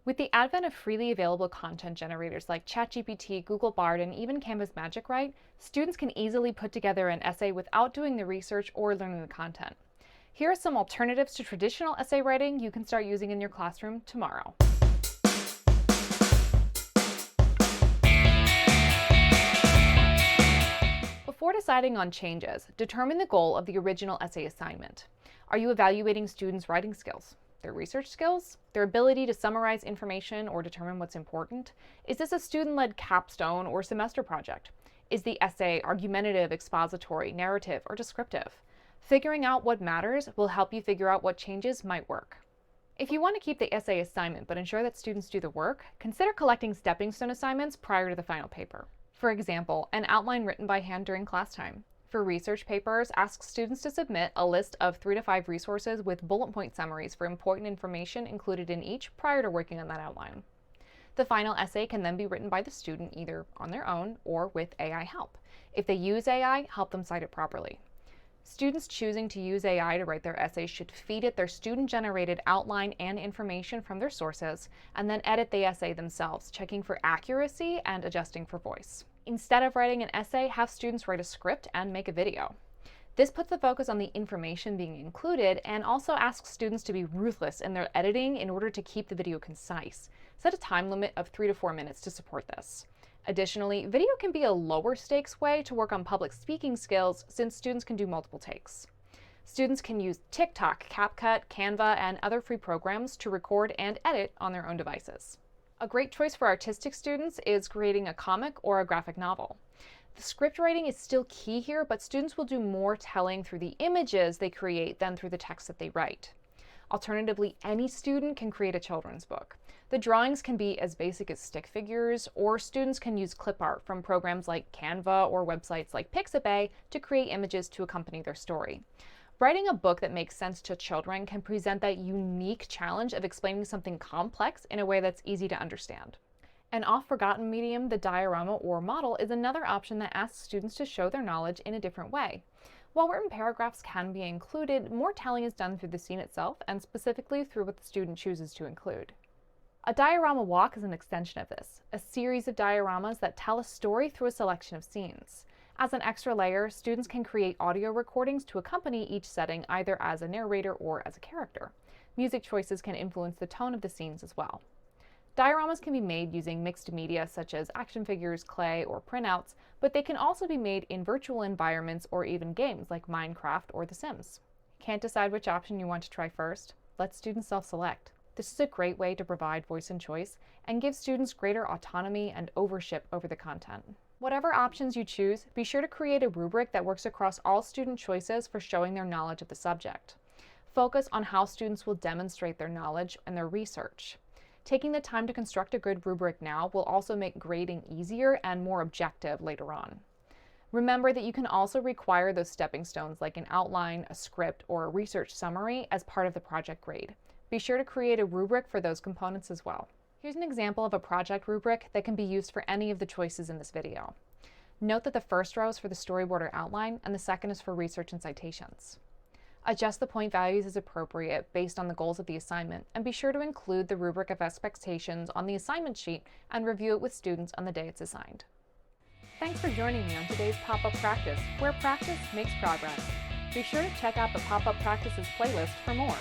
With the advent of freely available content generators like ChatGPT, Google Bard, and even Canva's Magic Write, students can easily put together an essay without doing the research or learning the content. Here are some alternatives to traditional essay writing you can start using in your classroom tomorrow. Before deciding on changes, determine the goal of the original essay assignment. Are you evaluating students' writing skills? Their research skills? Their ability to summarize information or determine what's important? Is this a student-led capstone or semester project? Is the essay argumentative, expository, narrative, or descriptive? Figuring out what matters will help you figure out what changes might work. If you want to keep the essay assignment but ensure that students do the work, consider collecting stepping stone assignments prior to the final paper. For example, an outline written by hand during class time. For research papers, ask students to submit a list of 3 to 5 resources with bullet point summaries for important information included in each prior to working on that outline. The final essay can then be written by the student either on their own or with AI help. If they use AI, help them cite it properly. Students choosing to use AI to write their essays should feed it their student-generated outline and information from their sources, and then edit the essay themselves, checking for accuracy and adjusting for voice. Instead of writing an essay, have students write a script and make a video. This puts the focus on the information being included and also asks students to be ruthless in their editing in order to keep the video concise. Set a time limit of 3 to 4 minutes to support this. Additionally, video can be a lower stakes way to work on public speaking skills since students can do multiple takes. Students can use TikTok, CapCut, Canva, and other free programs to record and edit on their own devices. A great choice for artistic students is creating a comic or a graphic novel. The script writing is still key here, but students will do more telling through the images they create than through the text that they write. Alternatively, any student can create a children's book. The drawings can be as basic as stick figures, or students can use clip art from programs like Canva or websites like Pixabay to create images to accompany their story. Writing a book that makes sense to children can present that unique challenge of explaining something complex in a way that's easy to understand. An oft-forgotten medium, the diorama or model, is another option that asks students to show their knowledge in a different way. While written paragraphs can be included, more telling is done through the scene itself and specifically through what the student chooses to include. A diorama walk is an extension of this, a series of dioramas that tell a story through a selection of scenes. As an extra layer, students can create audio recordings to accompany each setting either as a narrator or as a character. Music choices can influence the tone of the scenes as well. Dioramas can be made using mixed media such as action figures, clay, or printouts, but they can also be made in virtual environments or even games like Minecraft or The Sims. Can't decide which option you want to try first? Let students self-select. This is a great way to provide voice and choice and give students greater autonomy and ownership over the content. Whatever options you choose, be sure to create a rubric that works across all student choices for showing their knowledge of the subject. Focus on how students will demonstrate their knowledge and their research. Taking the time to construct a good rubric now will also make grading easier and more objective later on. Remember that you can also require those stepping stones like an outline, a script, or a research summary as part of the project grade. Be sure to create a rubric for those components as well. Here's an example of a project rubric that can be used for any of the choices in this video. Note that the first row is for the storyboard or outline, and the second is for research and citations. Adjust the point values as appropriate based on the goals of the assignment, and be sure to include the rubric of expectations on the assignment sheet and review it with students on the day it's assigned. Thanks for joining me on today's pop-up practice, where practice makes progress. Be sure to check out the pop-up practices playlist for more.